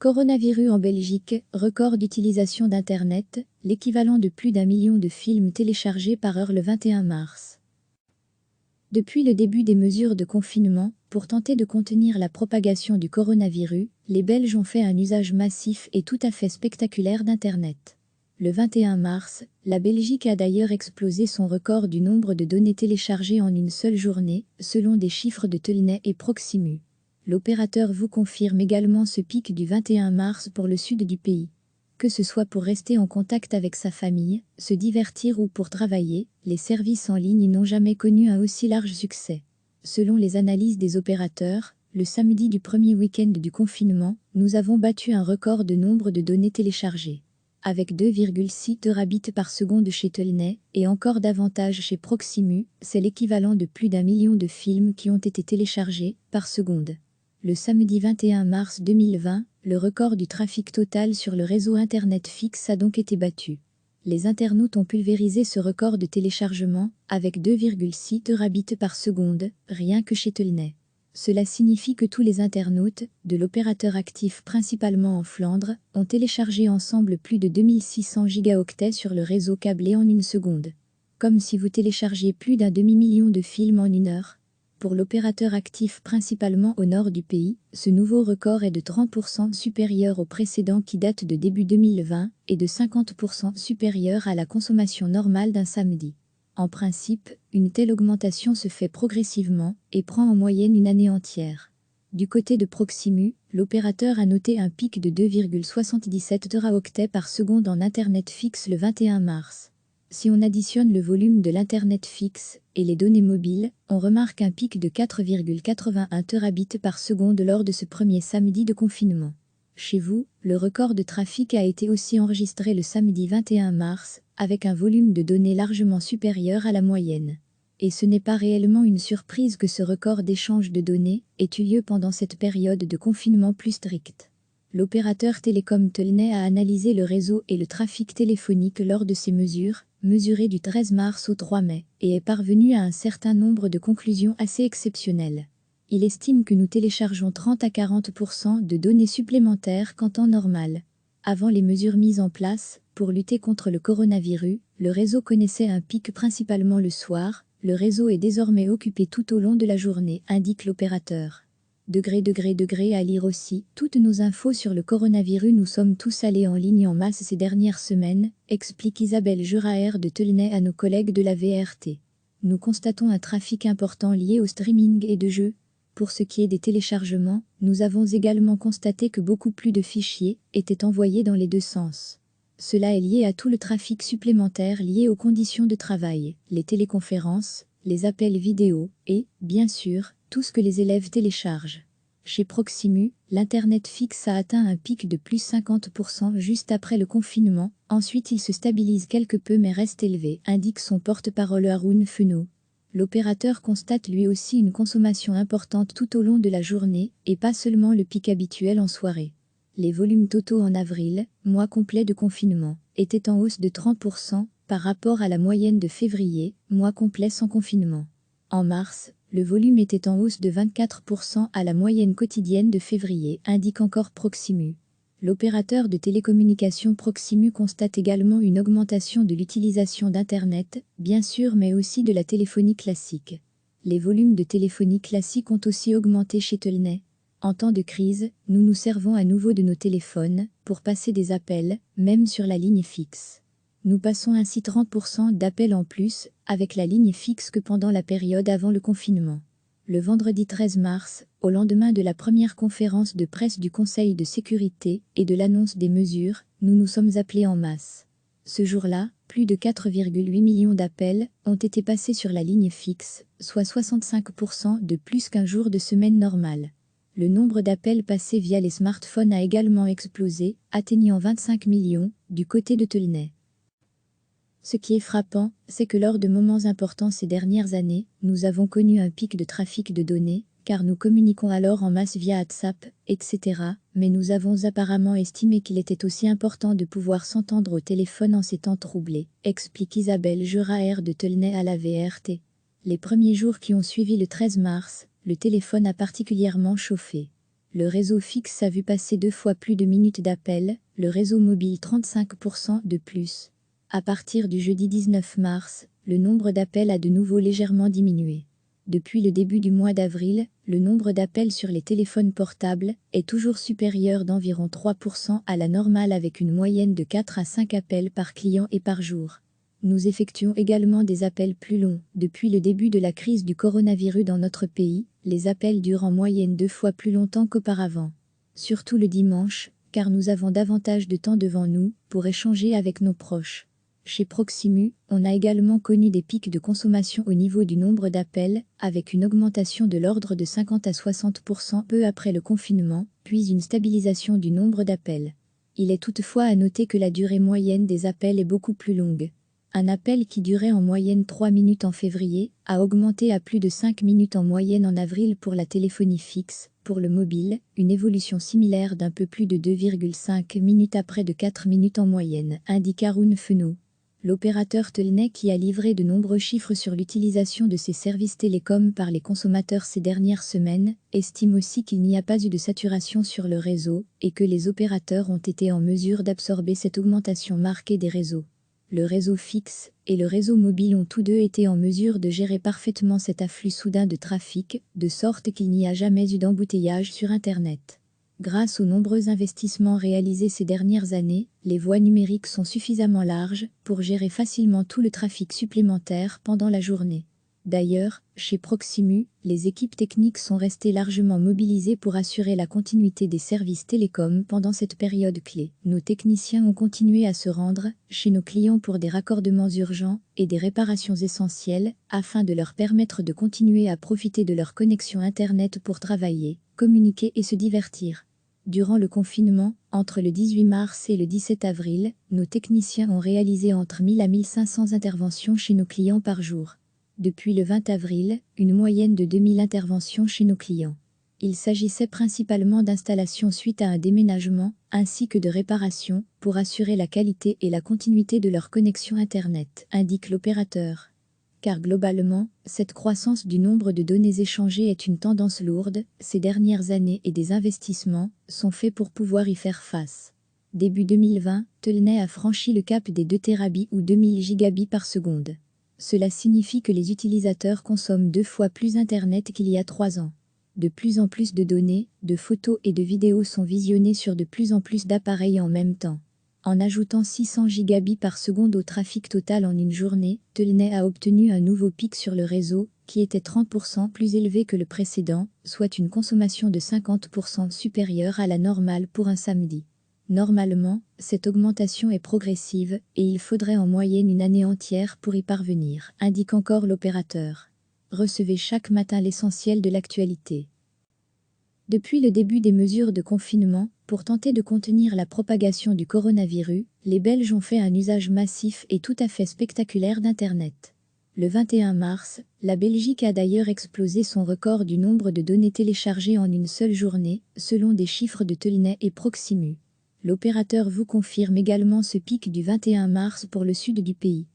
Coronavirus en Belgique, record d'utilisation d'Internet, l'équivalent de plus d'1 million de films téléchargés par heure le 21 mars. Depuis le début des mesures de confinement, pour tenter de contenir la propagation du coronavirus, les Belges ont fait un usage massif et tout à fait spectaculaire d'Internet. Le 21 mars, la Belgique a d'ailleurs explosé son record du nombre de données téléchargées en une seule journée, selon des chiffres de Telnet et Proximus. L'opérateur vous confirme également ce pic du 21 mars pour le sud du pays. Que ce soit pour rester en contact avec sa famille, se divertir ou pour travailler, les services en ligne n'ont jamais connu un aussi large succès. Selon les analyses des opérateurs, le samedi du premier week-end du confinement, nous avons battu un record de nombre de données téléchargées. Avec 2,6 terabits par seconde chez Telnet, et encore davantage chez Proximus, c'est l'équivalent de plus d'1 million de films qui ont été téléchargés par seconde. Le samedi 21 mars 2020, le record du trafic total sur le réseau Internet fixe a donc été battu. Les internautes ont pulvérisé ce record de téléchargement, avec 2,6 terabits par seconde, rien que chez Telnet. Cela signifie que tous les internautes, de l'opérateur actif principalement en Flandre, ont téléchargé ensemble plus de 2600 gigaoctets sur le réseau câblé en une seconde. Comme si vous téléchargiez plus d'1 demi-million de films en une heure. Pour l'opérateur actif principalement au nord du pays, ce nouveau record est de 30% supérieur au précédent qui date de début 2020 et de 50% supérieur à la consommation normale d'un samedi. En principe, une telle augmentation se fait progressivement et prend en moyenne une année entière. Du côté de Proximus, l'opérateur a noté un pic de 2,77 teraoctets par seconde en Internet fixe le 21 mars. Si on additionne le volume de l'Internet fixe et les données mobiles, on remarque un pic de 4,81 terabits par seconde lors de ce premier samedi de confinement. Chez vous, le record de trafic a été aussi enregistré le samedi 21 mars, avec un volume de données largement supérieur à la moyenne. Et ce n'est pas réellement une surprise que ce record d'échange de données ait eu lieu pendant cette période de confinement plus stricte. L'opérateur télécom Telnet a analysé le réseau et le trafic téléphonique lors de ces mesures, mesurées du 13 mars au 3 mai, et est parvenu à un certain nombre de conclusions assez exceptionnelles. Il estime que nous téléchargeons 30 à 40% de données supplémentaires qu'en temps normal. Avant les mesures mises en place, pour lutter contre le coronavirus, le réseau connaissait un pic principalement le soir, le réseau est désormais occupé tout au long de la journée, indique l'opérateur. À lire aussi, toutes nos infos sur le coronavirus. Nous sommes tous allés en ligne en masse ces dernières semaines, explique Isabelle Juraer de Telnet à nos collègues de la VRT. Nous constatons un trafic important lié au streaming et de jeux. Pour ce qui est des téléchargements, nous avons également constaté que beaucoup plus de fichiers étaient envoyés dans les deux sens. Cela est lié à tout le trafic supplémentaire lié aux conditions de travail, les téléconférences, les appels vidéo et, bien sûr, tout ce que les élèves téléchargent. Chez Proximus, l'Internet fixe a atteint un pic de plus 50% juste après le confinement, ensuite il se stabilise quelque peu mais reste élevé, indique son porte-parole Haroun Fenot. L'opérateur constate lui aussi une consommation importante tout au long de la journée, et pas seulement le pic habituel en soirée. Les volumes totaux en avril, mois complet de confinement, étaient en hausse de 30% par rapport à la moyenne de février, mois complet sans confinement. En mars, le volume était en hausse de 24% à la moyenne quotidienne de février, indique encore Proximus. L'opérateur de télécommunications Proximus constate également une augmentation de l'utilisation d'Internet, bien sûr, mais aussi de la téléphonie classique. Les volumes de téléphonie classique ont aussi augmenté chez Telnet. En temps de crise, nous nous servons à nouveau de nos téléphones pour passer des appels, même sur la ligne fixe. Nous passons ainsi 30% d'appels en plus avec la ligne fixe que pendant la période avant le confinement. Le vendredi 13 mars, au lendemain de la première conférence de presse du Conseil de sécurité et de l'annonce des mesures, nous nous sommes appelés en masse. Ce jour-là, plus de 4,8 millions d'appels ont été passés sur la ligne fixe, soit 65% de plus qu'un jour de semaine normale. Le nombre d'appels passés via les smartphones a également explosé, atteignant 25 millions, du côté de Telnet. Ce qui est frappant, c'est que lors de moments importants ces dernières années, nous avons connu un pic de trafic de données, car nous communiquons alors en masse via WhatsApp, etc., mais nous avons apparemment estimé qu'il était aussi important de pouvoir s'entendre au téléphone en ces temps troublés, explique Isabelle Juraer de Telnet à la VRT. Les premiers jours qui ont suivi le 13 mars, le téléphone a particulièrement chauffé. Le réseau fixe a vu passer 2 fois plus de minutes d'appel, le réseau mobile 35% de plus. À partir du jeudi 19 mars, le nombre d'appels a de nouveau légèrement diminué. Depuis le début du mois d'avril, le nombre d'appels sur les téléphones portables est toujours supérieur d'environ 3% à la normale avec une moyenne de 4 à 5 appels par client et par jour. Nous effectuons également des appels plus longs. Depuis le début de la crise du coronavirus dans notre pays, les appels durent en moyenne 2 fois plus longtemps qu'auparavant. Surtout le dimanche, car nous avons davantage de temps devant nous pour échanger avec nos proches. Chez Proximus, on a également connu des pics de consommation au niveau du nombre d'appels, avec une augmentation de l'ordre de 50 à 60% peu après le confinement, puis une stabilisation du nombre d'appels. Il est toutefois à noter que la durée moyenne des appels est beaucoup plus longue. Un appel qui durait en moyenne 3 minutes en février a augmenté à plus de 5 minutes en moyenne en avril pour la téléphonie fixe. Pour le mobile, une évolution similaire d'un peu plus de 2,5 minutes à près de 4 minutes en moyenne, indique Haroun Fenot. L'opérateur Telnet, qui a livré de nombreux chiffres sur l'utilisation de ses services télécoms par les consommateurs ces dernières semaines, estime aussi qu'il n'y a pas eu de saturation sur le réseau et que les opérateurs ont été en mesure d'absorber cette augmentation marquée des réseaux. Le réseau fixe et le réseau mobile ont tous deux été en mesure de gérer parfaitement cet afflux soudain de trafic, de sorte qu'il n'y a jamais eu d'embouteillage sur Internet. Grâce aux nombreux investissements réalisés ces dernières années, les voies numériques sont suffisamment larges pour gérer facilement tout le trafic supplémentaire pendant la journée. D'ailleurs, chez Proximus, les équipes techniques sont restées largement mobilisées pour assurer la continuité des services télécoms pendant cette période clé. Nos techniciens ont continué à se rendre chez nos clients pour des raccordements urgents et des réparations essentielles, afin de leur permettre de continuer à profiter de leur connexion Internet pour travailler, communiquer et se divertir. Durant le confinement, entre le 18 mars et le 17 avril, nos techniciens ont réalisé entre 1000 à 1500 interventions chez nos clients par jour. Depuis le 20 avril, une moyenne de 2000 interventions chez nos clients. Il s'agissait principalement d'installations suite à un déménagement, ainsi que de réparations, pour assurer la qualité et la continuité de leur connexion Internet, indique l'opérateur. Car globalement, cette croissance du nombre de données échangées est une tendance lourde ces dernières années et des investissements sont faits pour pouvoir y faire face. Début 2020, Telnet a franchi le cap des 2 Tb ou 2000 Gb par seconde. Cela signifie que les utilisateurs consomment 2 fois plus Internet qu'il y a 3 ans. De plus en plus de données, de photos et de vidéos sont visionnées sur de plus en plus d'appareils en même temps. En ajoutant 600 Gb par seconde au trafic total en une journée, Telnet a obtenu un nouveau pic sur le réseau, qui était 30% plus élevé que le précédent, soit une consommation de 50% supérieure à la normale pour un samedi. Normalement, cette augmentation est progressive et il faudrait en moyenne une année entière pour y parvenir, indique encore l'opérateur. Recevez chaque matin l'essentiel de l'actualité. Depuis le début des mesures de confinement, pour tenter de contenir la propagation du coronavirus, les Belges ont fait un usage massif et tout à fait spectaculaire d'Internet. Le 21 mars, la Belgique a d'ailleurs explosé son record du nombre de données téléchargées en une seule journée, selon des chiffres de Telnet et Proximus. L'opérateur vous confirme également ce pic du 21 mars pour le sud du pays.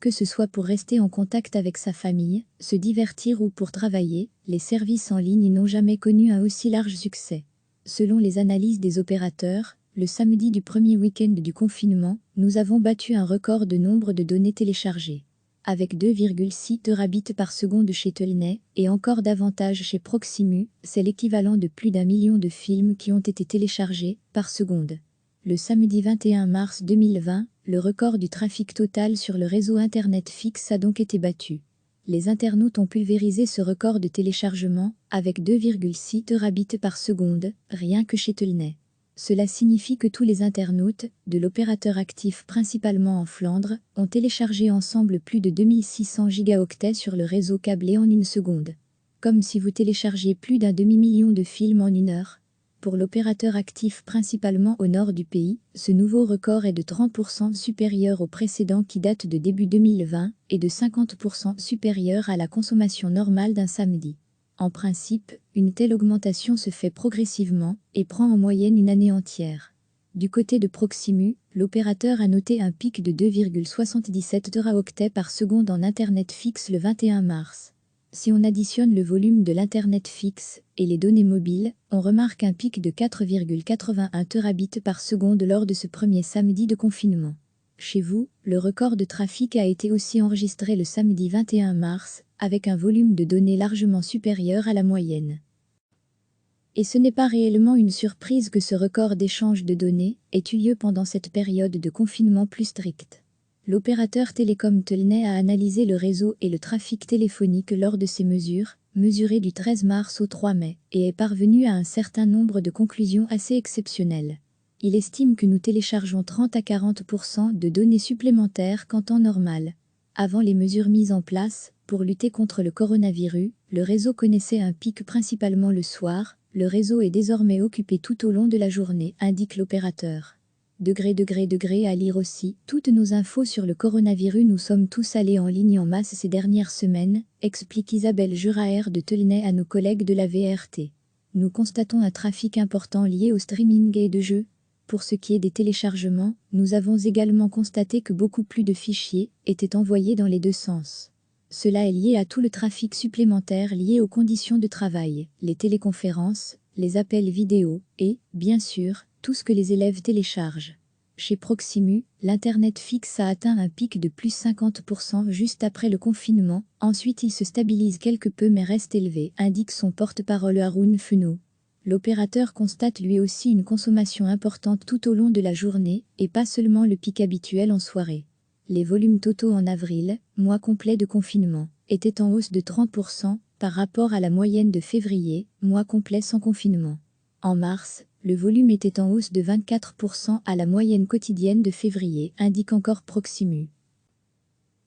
Que ce soit pour rester en contact avec sa famille, se divertir ou pour travailler, les services en ligne n'ont jamais connu un aussi large succès. Selon les analyses des opérateurs, le samedi du premier week-end du confinement, nous avons battu un record de nombre de données téléchargées. Avec 2,6 Tb par seconde chez Telnet, et encore davantage chez Proximus, c'est l'équivalent de plus d'1 million de films qui ont été téléchargés par seconde. Le samedi 21 mars 2020, le record du trafic total sur le réseau Internet fixe a donc été battu. Les internautes ont pulvérisé ce record de téléchargement, avec 2,6 Tb par seconde, rien que chez Telnet. Cela signifie que tous les internautes, de l'opérateur actif principalement en Flandre, ont téléchargé ensemble plus de 2600 gigaoctets sur le réseau câblé en une seconde. Comme si vous téléchargiez plus d'1 demi-million de films en une heure. Pour l'opérateur actif principalement au nord du pays, ce nouveau record est de 30% supérieur au précédent qui date de début 2020 et de 50% supérieur à la consommation normale d'un samedi. En principe, une telle augmentation se fait progressivement et prend en moyenne une année entière. Du côté de Proximus, l'opérateur a noté un pic de 2,77 Teraoctets par seconde en Internet fixe le 21 mars. Si on additionne le volume de l'Internet fixe et les données mobiles, on remarque un pic de 4,81 terabits par seconde lors de ce premier samedi de confinement. Chez vous, le record de trafic a été aussi enregistré le samedi 21 mars, avec un volume de données largement supérieur à la moyenne. Et ce n'est pas réellement une surprise que ce record d'échange de données ait eu lieu pendant cette période de confinement plus stricte. L'opérateur télécom Telnet a analysé le réseau et le trafic téléphonique lors de ces mesures, mesurées du 13 mars au 3 mai, et est parvenu à un certain nombre de conclusions assez exceptionnelles. Il estime que nous téléchargeons 30 à 40% de données supplémentaires qu'en temps normal. Avant les mesures mises en place, pour lutter contre le coronavirus, le réseau connaissait un pic principalement le soir. Le réseau est désormais occupé tout au long de la journée, indique l'opérateur. À lire aussi, toutes nos infos sur le coronavirus. Nous sommes tous allés en ligne en masse ces dernières semaines, explique Isabelle Juraer de Telnet à nos collègues de la VRT. Nous constatons un trafic important lié au streaming et de jeux. Pour ce qui est des téléchargements, nous avons également constaté que beaucoup plus de fichiers étaient envoyés dans les deux sens. Cela est lié à tout le trafic supplémentaire lié aux conditions de travail, les téléconférences, les appels vidéo et, bien sûr, tout ce que les élèves téléchargent. Chez Proximus, l'Internet fixe a atteint un pic de plus 50% juste après le confinement, ensuite il se stabilise quelque peu mais reste élevé, indique son porte-parole Haroun Fenot. L'opérateur constate lui aussi une consommation importante tout au long de la journée, et pas seulement le pic habituel en soirée. Les volumes totaux en avril, mois complet de confinement, étaient en hausse de 30% par rapport à la moyenne de février, mois complet sans confinement. En mars, le volume était en hausse de 24% à la moyenne quotidienne de février, indique encore Proximus.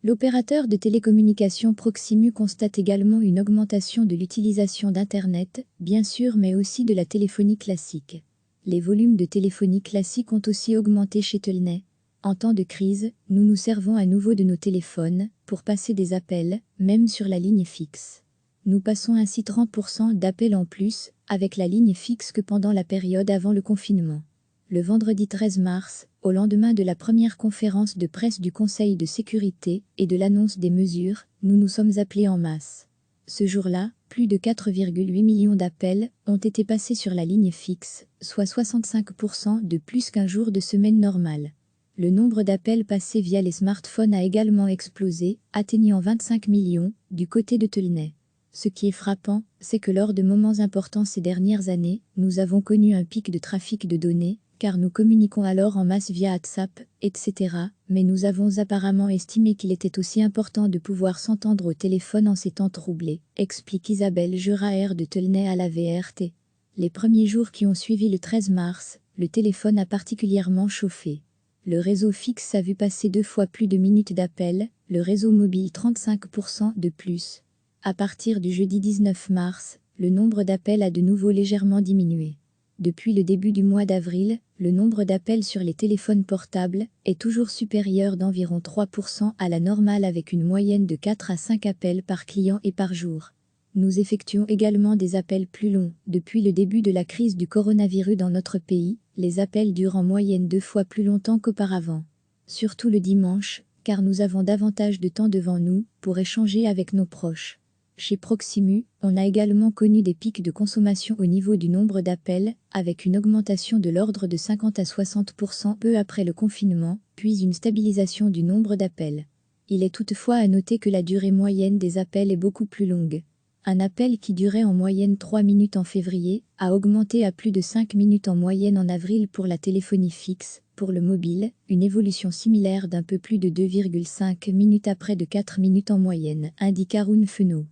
L'opérateur de télécommunications Proximus constate également une augmentation de l'utilisation d'Internet, bien sûr, mais aussi de la téléphonie classique. Les volumes de téléphonie classique ont aussi augmenté chez Telnet. En temps de crise, nous nous servons à nouveau de nos téléphones pour passer des appels, même sur la ligne fixe. Nous passons ainsi 30% d'appels en plus avec la ligne fixe que pendant la période avant le confinement. Le vendredi 13 mars, au lendemain de la première conférence de presse du Conseil de sécurité et de l'annonce des mesures, nous nous sommes appelés en masse. Ce jour-là, plus de 4,8 millions d'appels ont été passés sur la ligne fixe, soit 65% de plus qu'un jour de semaine normale. Le nombre d'appels passés via les smartphones a également explosé, atteignant 25 millions, du côté de Telnet. Ce qui est frappant, c'est que lors de moments importants ces dernières années, nous avons connu un pic de trafic de données, car nous communiquons alors en masse via WhatsApp, etc., mais nous avons apparemment estimé qu'il était aussi important de pouvoir s'entendre au téléphone en ces temps troublés, explique Isabelle Juraer de Telnet à la VRT. Les premiers jours qui ont suivi le 13 mars, le téléphone a particulièrement chauffé. Le réseau fixe a vu passer 2 fois plus de minutes d'appel, le réseau mobile 35% de plus. À partir du jeudi 19 mars, le nombre d'appels a de nouveau légèrement diminué. Depuis le début du mois d'avril, le nombre d'appels sur les téléphones portables est toujours supérieur d'environ 3% à la normale avec une moyenne de 4 à 5 appels par client et par jour. Nous effectuons également des appels plus longs. Depuis le début de la crise du coronavirus dans notre pays, les appels durent en moyenne 2 fois plus longtemps qu'auparavant. Surtout le dimanche, car nous avons davantage de temps devant nous pour échanger avec nos proches. Chez Proximus, on a également connu des pics de consommation au niveau du nombre d'appels, avec une augmentation de l'ordre de 50 à 60% peu après le confinement, puis une stabilisation du nombre d'appels. Il est toutefois à noter que la durée moyenne des appels est beaucoup plus longue. Un appel qui durait en moyenne 3 minutes en février a augmenté à plus de 5 minutes en moyenne en avril pour la téléphonie fixe. Pour le mobile, une évolution similaire d'un peu plus de 2,5 minutes à près de 4 minutes en moyenne, indique Haroun Fenot.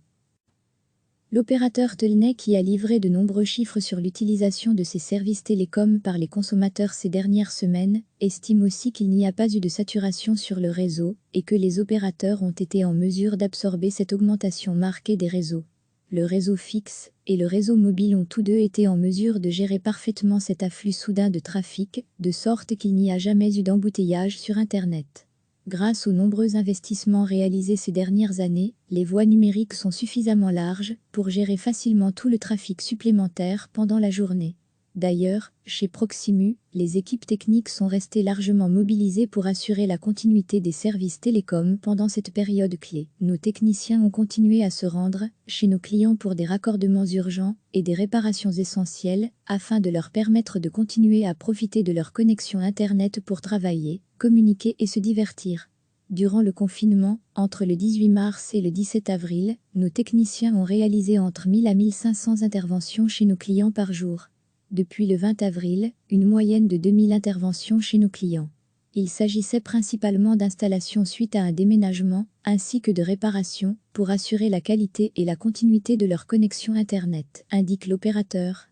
L'opérateur Telnet, qui a livré de nombreux chiffres sur l'utilisation de ses services télécoms par les consommateurs ces dernières semaines, estime aussi qu'il n'y a pas eu de saturation sur le réseau et que les opérateurs ont été en mesure d'absorber cette augmentation marquée des réseaux. Le réseau fixe et le réseau mobile ont tous deux été en mesure de gérer parfaitement cet afflux soudain de trafic, de sorte qu'il n'y a jamais eu d'embouteillage sur Internet. Grâce aux nombreux investissements réalisés ces dernières années, les voies numériques sont suffisamment larges pour gérer facilement tout le trafic supplémentaire pendant la journée. D'ailleurs, chez Proximus, les équipes techniques sont restées largement mobilisées pour assurer la continuité des services télécoms pendant cette période clé. Nos techniciens ont continué à se rendre chez nos clients pour des raccordements urgents et des réparations essentielles, afin de leur permettre de continuer à profiter de leur connexion Internet pour travailler, communiquer et se divertir. Durant le confinement, entre le 18 mars et le 17 avril, nos techniciens ont réalisé entre 1000 à 1500 interventions chez nos clients par jour. Depuis le 20 avril, une moyenne de 2000 interventions chez nos clients. Il s'agissait principalement d'installations suite à un déménagement, ainsi que de réparations, pour assurer la qualité et la continuité de leur connexion Internet, indique l'opérateur.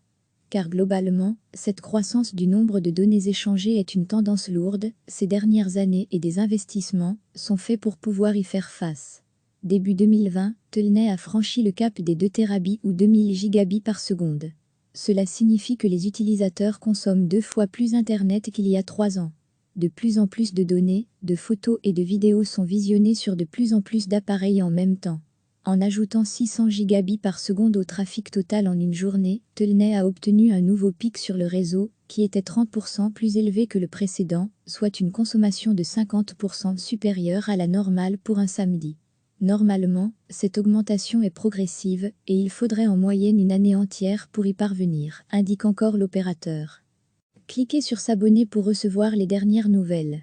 Car globalement, cette croissance du nombre de données échangées est une tendance lourde ces dernières années et des investissements sont faits pour pouvoir y faire face. Début 2020, Telnet a franchi le cap des 2 Tb ou 2000 gigabits par seconde. Cela signifie que les utilisateurs consomment 2 fois plus Internet qu'il y a 3 ans. De plus en plus de données, de photos et de vidéos sont visionnées sur de plus en plus d'appareils en même temps. En ajoutant 600 gigabits par seconde au trafic total en une journée, Telnet a obtenu un nouveau pic sur le réseau, qui était 30% plus élevé que le précédent, soit une consommation de 50% supérieure à la normale pour un samedi. Normalement, cette augmentation est progressive et il faudrait en moyenne une année entière pour y parvenir, indique encore l'opérateur. Cliquez sur s'abonner pour recevoir les dernières nouvelles.